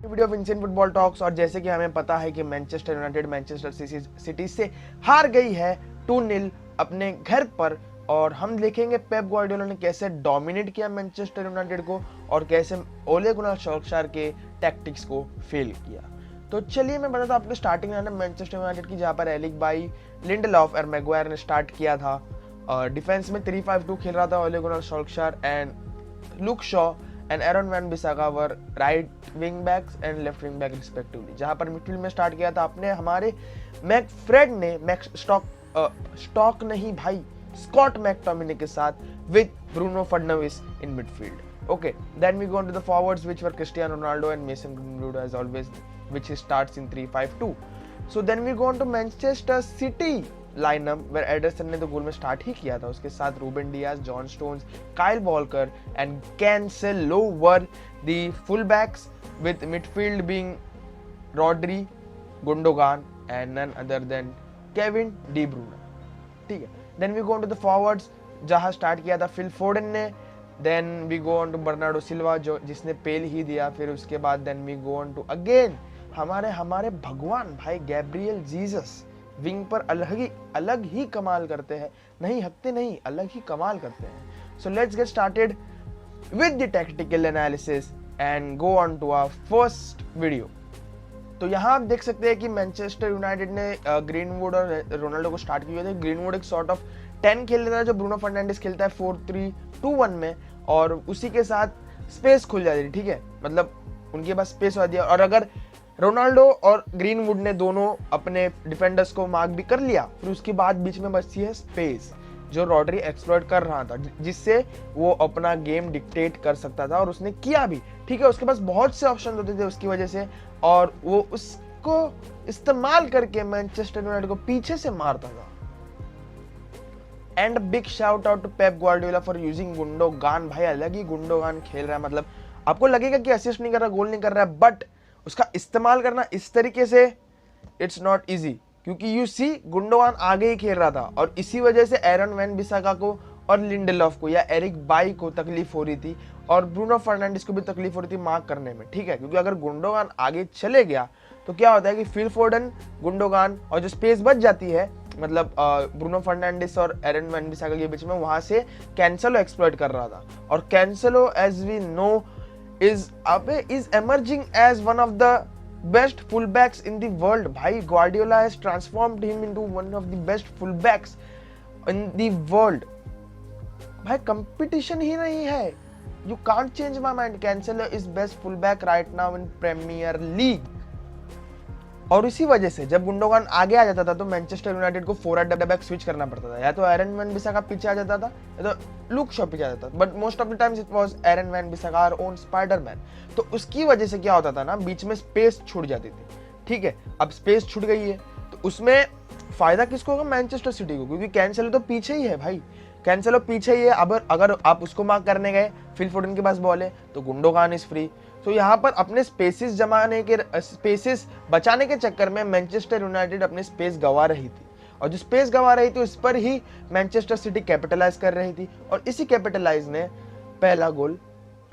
Video of Indian football talks. और जैसे कि हमें पता है कि मैनचेस्टर यूनाइटेड मैनचेस्टर सिटी से हार गई है 2-0 अपने घर पर, और हम देखेंगे पेप ग्वार्डियोला ने कैसे डोमिनेट किया मैनचेस्टर यूनाइटेड को और कैसे ओले गुनार सोल्शायर के टैक्टिक्स को फेल किया। तो चलिए मैं बताता हूँ आपको स्टार्टिंग लाइनअप मैनचेस्टर यूनाइटेड की, जहाँ पर एरिक बाई, लिंडलॉफ और मैगवायर ने स्टार्ट किया था। डिफेंस में 3-5-2 खेल रहा था Ole Gunnar Solskjaer, and Luke Shaw and Aaron Wan Bissaka were right wing backs and left wing back respectively. जहां पर मिडफील्ड में स्टार्ट किया था आपने हमारे मैकफ्रेड ने स्टॉक नहीं भाई, स्कॉट मैकटोमिनी के साथ with Bruno Fernandes in midfield. Okay, then we go on to the forwards which were Cristiano Ronaldo and Mason Greenwood as always, which starts in 3-5-2। So then we go on to Manchester City lineup where Ederson ने तो गोल में start ही किया था, उसके साथ Ruben Dias, John Stones, Kyle Walker and Cancelo were the full backs with midfield being Rodri, Gundogan and none other than Kevin De Bruyne. ठीक है, then we go on to the forwards जहां start किया था Phil Foden ने, then we go on to Bernardo Silva जो जिसने पेल ही दिया, फिर उसके बाद then we go on to again हमारे भगवान भाई गैब्रियल जीसस विंग पर अलग ही कमाल करते हैं, नहीं हकते नहीं, अलग ही कमाल करते हैं। So let's get started with the tactical analysis and go on to our first video. तो यहाँ आप देख सकते हैं कि मैनचेस्टर यूनाइटेड ने ग्रीनवुड और रोनाल्डो को स्टार्ट किया था। ग्रीनवुड एक सॉर्ट ऑफ 10 खेल रहा था जो ब्रूनो फर्नांडिस खेलता है 4-3-2-1 में, और उसी के साथ स्पेस खुल जाती है। ठीक है, मतलब उनके पास स्पेस हो जाती है, और अगर रोनाल्डो और ग्रीनवुड ने दोनों अपने डिफेंडर्स को मार्क भी कर लिया, फिर उसके बाद बीच में बचती है स्पेस जो रॉड्री एक्सप्लॉइट कर रहा था, जिससे वो अपना गेम डिक्टेट कर सकता था, और उसने किया भी। ठीक है, उसके पास बहुत से ऑप्शन होते थे उसकी वजह से, और वो उसको इस्तेमाल करके मैनचेस्टर यूनाइटेड को पीछे से मारता था। And big shout out to Pep Guardiola for using Gundogan. भाई अलग ही गुंडोगान खेल रहा है, मतलब आपको लगेगा कि असिस्ट नहीं कर रहा, गोल नहीं कर रहा है, बट उसका इस्तेमाल करना इस तरीके से इट्स नॉट इजी, क्योंकि यू सी गुंडोगान आगे ही खेल रहा था, और इसी वजह से एरन वैन बिसाका को और लिंडलॉफ को या एरिक बाई को तकलीफ हो रही थी, और ब्रूनो फर्नांडिस को भी तकलीफ हो रही थी मार्क करने में। ठीक है, क्योंकि अगर गुंडोगान आगे चले गया तो क्या होता है कि फिल फोर्डन, गुंडोगान और जो स्पेस बच जाती है, मतलब ब्रूनो फर्नांडिस और एरन वैन बिसाका के बीच में, वहां से कैंसेलो एक्सप्लॉइट कर रहा था। और Cancelo as we know is emerging as one of the best fullbacks in the world. भाई Guardiola has transformed him into one of the best fullbacks in the world. भाई कंपटीशन ही नहीं है, you can't change my mind. Cancelo is best fullback right now in Premier League. और इसी वजह से जब गुंडोगान आगे आ जाता था तो मैनचेस्टर यूनाइटेड को फोरवर्ड बैक स्विच करना पड़ता था, या तो एरन वैन बिसाका पीछे आ जाता था या तो लुक शॉ पीछे आ जाता था, but most of the times it was Aaron Wan Bissaka our own Spiderman. तो उसकी वजह से क्या होता था ना, बीच में स्पेस छूट जाती थी। ठीक है, अब स्पेस छूट गई है तो उसमें फायदा किसको होगा? मैनचेस्टर सिटी को, क्योंकि कैंसेलो तो पीछे ही है भाई, कैंसेलो पीछे ही है। अब अगर आप उसको मार्क करने गए, फिल फोर्डन के पास बॉल है तो गुंडोगान इज फ्री। तो यहाँ पर अपने स्पेसेस बचाने के चक्कर में मैनचेस्टर यूनाइटेड अपने स्पेस गंवा रही थी, और जो स्पेस गंवा रही थी उस पर ही मैनचेस्टर सिटी कैपिटलाइज कर रही थी, और इसी कैपिटलाइज ने पहला गोल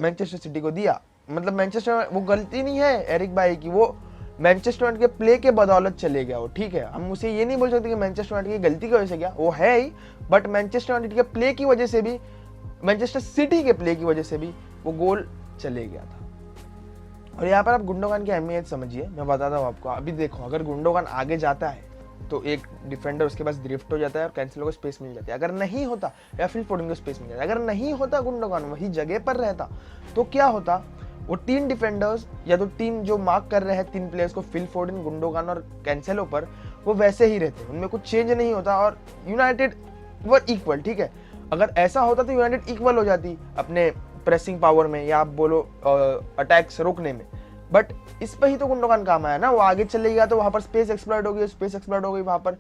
मैनचेस्टर सिटी को दिया। मतलब मैनचेस्टर, वो गलती नहीं है एरिक बाई की, वो मैनचेस्टर यूनाइटेड के प्ले के बदौलत चले गया वो। ठीक है, हम उसे ये नहीं बोल सकते कि मैनचेस्टर यूनाइटेड की गलती की वजह से गया, वो है ही, बट मैनचेस्टर यूनाइटेड के प्ले की वजह से भी, मैनचेस्टर सिटी के प्ले की वजह से भी वो गोल चले गया था। और यहाँ पर आप गुंडोगान की अहमियत समझिए, मैं बताता हूँ आपको। अभी देखो, अगर गुंडोगान आगे जाता है तो एक डिफेंडर उसके पास ड्रिफ्ट हो जाता है और कैंसेलो को स्पेस मिल जाती है। अगर नहीं होता, या फिल फोर्डन को स्पेस मिल जाता है, अगर नहीं होता गुंडोगान वही जगह पर रहता तो क्या होता, वो 3 डिफेंडर्स या तो 3 जो मार्क कर रहे हैं 3 प्लेयर्स को, फिल फोर्डन, गुंडोगान और कैंसेलो पर, वो वैसे ही रहते, उनमें कुछ चेंज नहीं होता, और यूनाइटेड वर इक्वल। ठीक है, अगर ऐसा होता तो यूनाइटेड इक्वल हो जाती अपने प्रेसिंग पावर में, या आप बोलो अटैक्स रोकने में, बट इस पर ही तो गुंडोगान काम आया ना। वो आगे चले गया तो वहां पर स्पेस एक्सप्लॉइट हो गई, वहां पर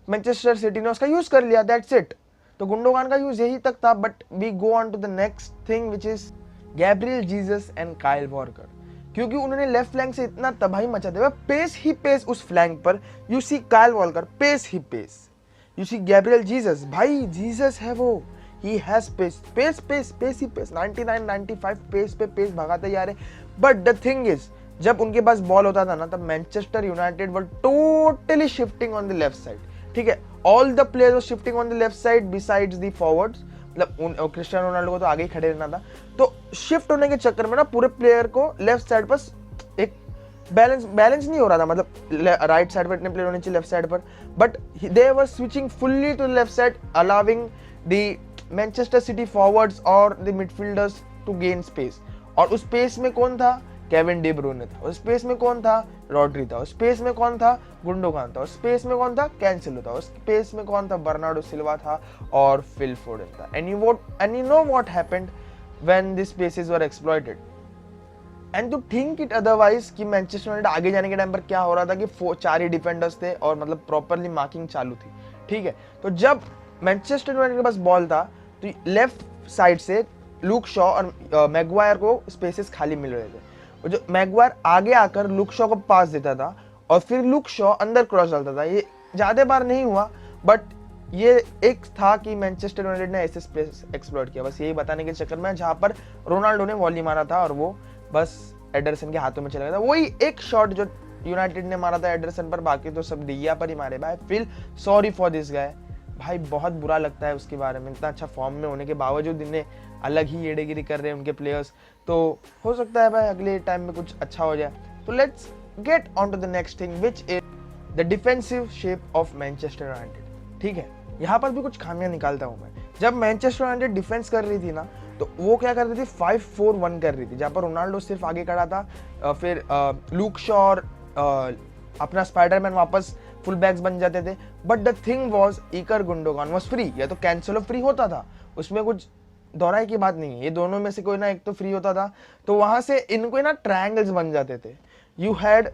मैनचेस्टर सिटी ने उसका यूज कर लिया, दैट्स इट। तो गुंडोगान का यूज यही तक था, but we go on to the next thing which is Gabriel Jesus and Kyle Walker, क्योंकि उन्होंने लेफ्ट फ्लैंक से इतना तबाही मचा दिया, पेस ही पेस उस फ्लैंक पर। You see Kyle Walker, pace ही pace. You see Gabriel Jesus, भाई जीसस है वो, he has pace ही pace, 99 95 पेस पे पेस भगाते जा रहे। बट द थिंग इज जब उनके पास बॉल होता था ना, तब Manchester United were totally shifting on the left side, ठीक है। All the players were shifting on the left side besides the forwards, मतलब क्रिस्टियानो रोनाल्डो को तो आगे ही खड़े रहना था, तो शिफ्ट होने के चक्कर में ना पूरे प्लेयर को लेफ्ट साइड पर एक बैलेंस नहीं हो रहा था, मतलब राइट साइड पर इतने प्लेयर होने चाहिए लेफ्ट साइड पर, but they were switching fully to left side, allowing the Manchester City forwards और the midfielders to gain space. और उस स्पेस में कौन था? केविन डी ब्रूयने था। उस स्पेस में कौन था? रॉड्री था। उस स्पेस में कौन था? गुंडोगान था। उस स्पेस में कौन था? कैंसेलो था। उस स्पेस में कौन था? बर्नार्डो सिल्वा था और फिल फोडेन था। And you know what happened when this spaces were exploited and to think it otherwise कि मैनचेस्टर यूनाइटेड आगे जाने के टाइम पर क्या हो रहा था कि 4 ही डिफेंडर्स थे और मतलब प्रॉपरली मार्किंग चालू थी, ठीक है। तो जब मैनचेस्टर यूनाइटेड के पास बॉल था तो लेफ्ट साइड से लूक शॉ और मैगवायर को स्पेसेस खाली मिल रहे थे, और जो मैगवायर आगे आकर लूक शॉ को पास देता था और फिर लूक शॉ अंदर क्रॉस डालता था। ये ज्यादा बार नहीं हुआ, बट ये एक था कि मैनचेस्टर यूनाइटेड ने ऐसे स्पेस एक्सप्लॉइट किया, बस यही बताने के चक्कर में, जहां पर रोनाल्डो ने वॉली मारा था और वो बस एडरसन के हाथों में चला गया था। वही एक शॉट जो यूनाइटेड ने मारा था एडरसन पर, बाकी तो सब डिया पर ही मारे। भाई feel sorry for this guy, भाई बहुत बुरा लगता है उसके बारे में। इतना अच्छा फॉर्म में होने के बावजूद इन्हें अलग ही येड़ेगिरी कर रहे हैं उनके प्लेयर्स, तो हो सकता है भाई अगले टाइम में कुछ अच्छा हो जाए। तो let's get on to the next thing which is the defensive shape of Manchester United, ठीक है। यहाँ पर भी कुछ खामियां निकालता हूँ मैं। जब मैनचेस्टर यूनाइटेड डिफेंस कर रही थी ना, तो वो क्या कर रही थी? 5-4-1 कर रही थी, जहाँ पर रोनाल्डो सिर्फ आगे खड़ा था, फिर लूक शॉ और अपना स्पाइडरमैन वापस फुल बैक्स बन जाते थे। बट द थिंग वाज इकर गुंडोगान वाज फ्री, या तो कैंसेलो फ्री होता था, उसमें कुछ दोहराई की बात नहीं है, ये दोनों में से कोई ना एक तो फ्री होता था, तो वहां से इनको ना ट्रायंगल्स बन जाते थे। You had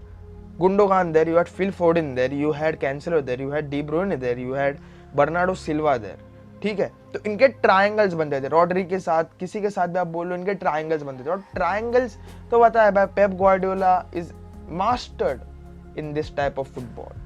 Gundogan there, you had Phil Foden there, you had Cancelo there, you had De Bruyne there, you had Bernardo Silva there, ठीक है। तो इनके ट्रायंगल्स बनते थे, रॉड्री के साथ, किसी के साथ भी आप बोल लो, इनके ट्रायंगल्स बनते थे। और ट्रायंगल्स तो पता है भाई, Pep Guardiola is mastered in this type of football.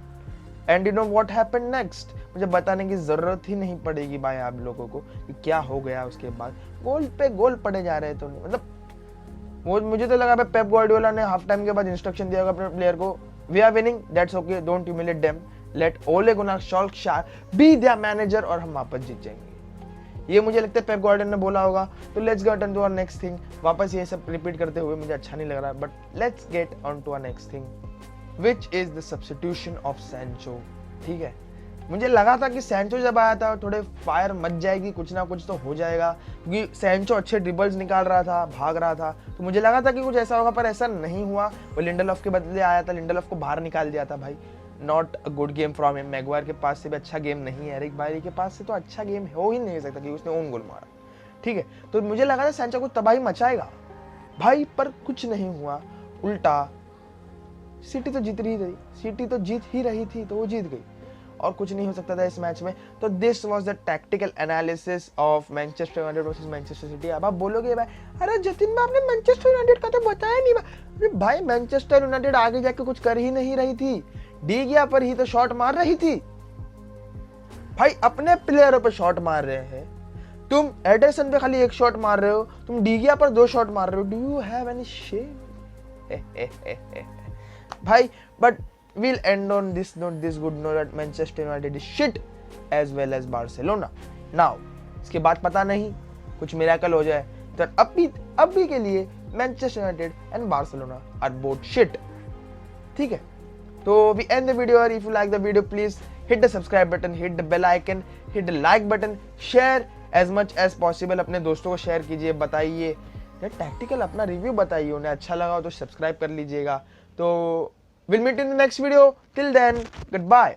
And you know what happened next, मुझे बताने की जरूरत ही नहीं पड़ेगी भाई आप लोगों को कि क्या हो गया उसके बाद। गोल पे गोल पड़े जा रहे तो नहीं, मतलब वो मुझे तो लगा भाई पेप ग्वार्डियोला ने हाफ टाइम के बाद इंस्ट्रक्शन दिया होगा अपने प्लेयर को, we are winning, that's okay, don't humiliate them, let Ole Gunnar Solskjaer be their manager और हम वापस जीत जाएंगे। ये मुझे लगता है पेप गार्डियन ने बोला होगा। तो let's get on to our next thing. वापस ये सब रिपीट करते हुए मुझे अच्छा नहीं लग रहा, but let's get on to our next thing which is the substitution of Sancho, ठीक है। मुझे लगा था कि सैंचो जब आया था थोड़े फायर मच जाएगी, कुछ ना कुछ तो हो जाएगा, क्योंकि सैंचो अच्छे ड्रिबल्स निकाल रहा था, भाग रहा था, तो मुझे लगा था कि कुछ ऐसा होगा, पर ऐसा नहीं हुआ। वो लिंडलॉफ के बदले आया था, लिंडलॉफ को बाहर निकाल दिया था भाई। Not a good game from him. Maguire के पास से भी अच्छा गेम नहीं है, एरिक बायली के पास से तो अच्छा गेम हो ही नहीं सकता कि उसने ओन गोल मारा, ठीक है। तो मुझे लगा था सैंचो को तबाही मचाएगा भाई, पर कुछ नहीं हुआ, उल्टा सिटी तो जीत रही थी, सिटी तो जीत ही रही थी, तो वो जीत गई और कुछ नहीं हो सकता था इस मैच में। तो this was the tactical analysis of Manchester United versus Manchester city. अब आप बोलोगे भाई, अरे जतिन भाई आपने मैनचेस्टर यूनाइटेड का तो बताया नहीं। अरे भाई मैनचेस्टर यूनाइटेड आगे जाके कुछ कर ही नहीं रही थी, डी गया पर ही तो शॉट मार रही थी भाई, अपने प्लेयरों पर शॉट मार रहे हैं तुम। एडरसन पे खाली एक शॉट मार रहे हो, तुम डी गया पर 2 शॉट मार रहे हो। Do you have any shame भाई? But we'll end on this note, this good note that Manchester United is shit as well as Barcelona. Now, इसके बाद पता नहीं कुछ मिरेकल हो जाए, तो अभी के लिए Manchester United and Barcelona are both shit. ठीक है? तो we end the video. If you like the video, please hit the subscribe button, hit the bell icon, hit the like button, share as much as possible. अपने दोस्तों को share कीजिए, बताइए यार tactical अपना रिव्यू बताइए, उन्हें अच्छा लगा हो तो सब्सक्राइब कर लीजिएगा। तो we'll meet in the next video. Till then, goodbye.